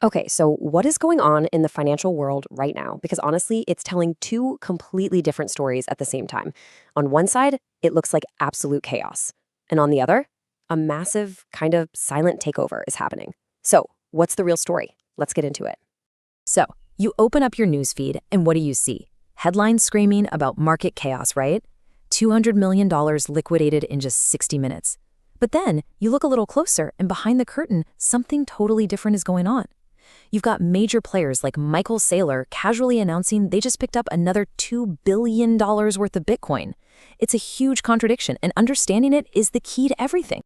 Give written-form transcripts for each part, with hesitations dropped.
Okay, so what is going on in the financial world right now? Because honestly, it's telling two completely different stories at the same time. On one side, it looks like absolute chaos. And on the other, a massive kind of silent takeover is happening. So, what's the real story? Let's get into it. So, you open up your newsfeed, and what do you see? Headlines screaming about market chaos, right? $200 million liquidated in just 60 minutes. But then, you look a little closer, and behind the curtain, something totally different is going on. You've got major players like Michael Saylor casually announcing they just picked up another $2 billion worth of Bitcoin. It's a huge contradiction, and understanding it is the key to everything.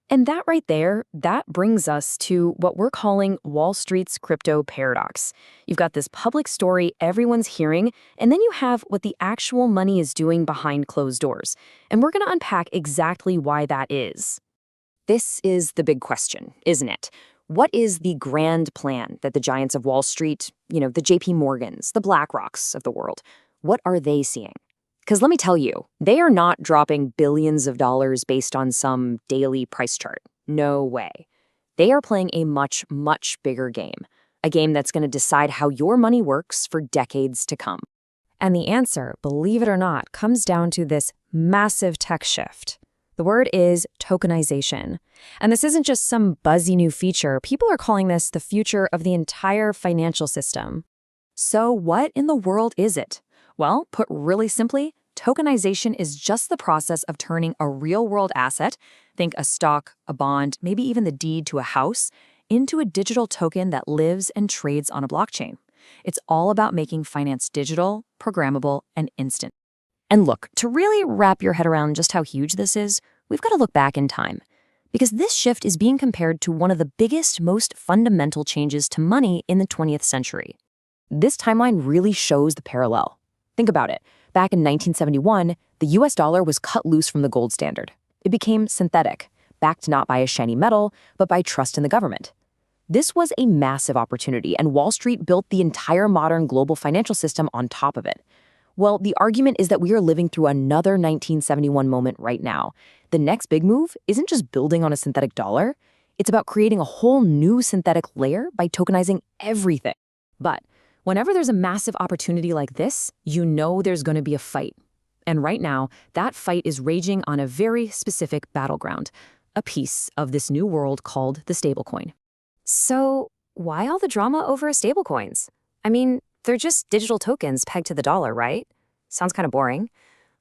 And that right there, that brings us to what we're calling Wall Street's crypto paradox. You've got this public story everyone's hearing, and then you have what the actual money is doing behind closed doors. And we're going to unpack exactly why that is. This is the big question, isn't it? What is the grand plan that the giants of Wall Street, the JP Morgans, the BlackRocks of the world, what are they seeing? Because let me tell you, they are not dropping billions of dollars based on some daily price chart. No way. They are playing a much, much bigger game, a game that's going to decide how your money works for decades to come. And the answer, believe it or not, comes down to this massive tech shift. The word is tokenization. And this isn't just some buzzy new feature. People are calling this the future of the entire financial system. So what in the world is it? Well, put really simply, tokenization is just the process of turning a real-world asset, think a stock, a bond, maybe even the deed to a house, into a digital token that lives and trades on a blockchain. It's all about making finance digital, programmable, and instant. And look, to really wrap your head around just how huge this is, we've got to look back in time. Because this shift is being compared to one of the biggest, most fundamental changes to money in the 20th century. This timeline really shows the parallel. Think about it. Back in 1971, the US dollar was cut loose from the gold standard. It became synthetic, backed not by a shiny metal, but by trust in the government. This was a massive opportunity, and Wall Street built the entire modern global financial system on top of it. Well, the argument is that we are living through another 1971 moment right now. The next big move isn't just building on a synthetic dollar. It's about creating a whole new synthetic layer by tokenizing everything. But whenever there's a massive opportunity like this, you know there's going to be a fight. And right now, that fight is raging on a very specific battleground, a piece of this new world called the stablecoin. So, why all the drama over stablecoins? I mean, they're just digital tokens pegged to the dollar, right? Sounds kind of boring.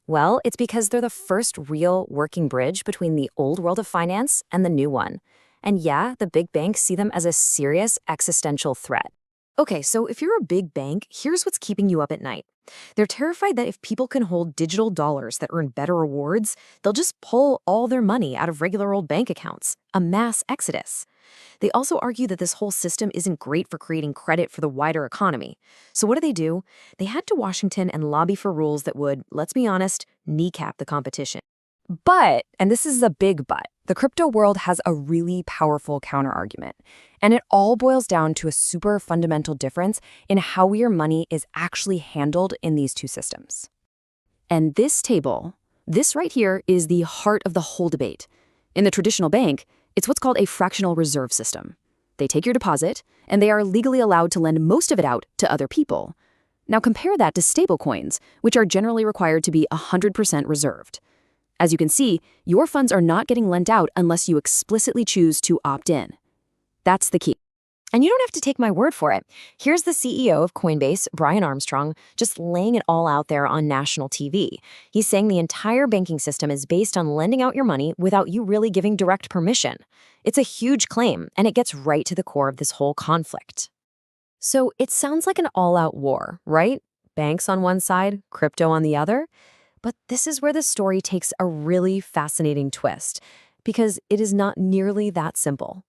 Well, it's because they're the first real working bridge between the old world of finance and the new one. And yeah, the big banks see them as a serious existential threat. Okay, so if you're a big bank, here's what's keeping you up at night. They're terrified that if people can hold digital dollars that earn better rewards, they'll just pull all their money out of regular old bank accounts, a mass exodus. They also argue that this whole system isn't great for creating credit for the wider economy. So what do? They head to Washington and lobby for rules that would, let's be honest, kneecap the competition. But, and this is a big but, the crypto world has a really powerful counterargument. And it all boils down to a super fundamental difference in how your money is actually handled in these two systems. And this table, this right here, is the heart of the whole debate. In the traditional bank, it's what's called a fractional reserve system. They take your deposit, and they are legally allowed to lend most of it out to other people. Now compare that to stablecoins, which are generally required to be 100% reserved. As you can see, your funds are not getting lent out unless you explicitly choose to opt in. That's the key. And you don't have to take my word for it. Here's the CEO of Coinbase, Brian Armstrong, just laying it all out there on national TV. He's saying the entire banking system is based on lending out your money without you really giving direct permission. It's a huge claim, and it gets right to the core of this whole conflict. So it sounds like an all-out war, right? Banks on one side, crypto on the other. But this is where the story takes a really fascinating twist, because it is not nearly that simple.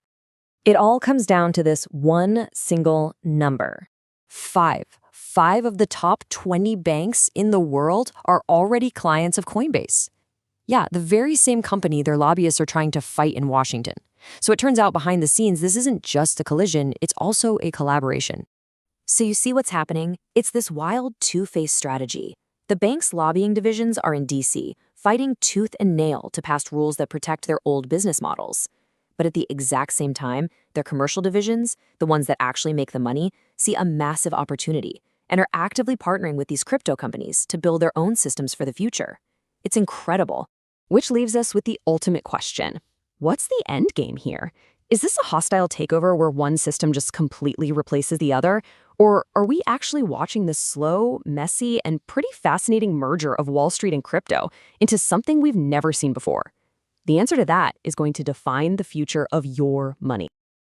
It all comes down to this one single number. 5. 5 of the top 20 banks in the world are already clients of Coinbase. Yeah, the very same company their lobbyists are trying to fight in Washington. So it turns out behind the scenes, this isn't just a collision, it's also a collaboration. So you see what's happening? It's this wild two-faced strategy. The bank's lobbying divisions are in DC, fighting tooth and nail to pass rules that protect their old business models. But at the exact same time, their commercial divisions, the ones that actually make the money, see a massive opportunity and are actively partnering with these crypto companies to build their own systems for the future. It's incredible. Which leaves us with the ultimate question. What's the end game here? Is this a hostile takeover where one system just completely replaces the other? Or are we actually watching this slow, messy, and pretty fascinating merger of Wall Street and crypto into something we've never seen before? The answer to that is going to define the future of your money.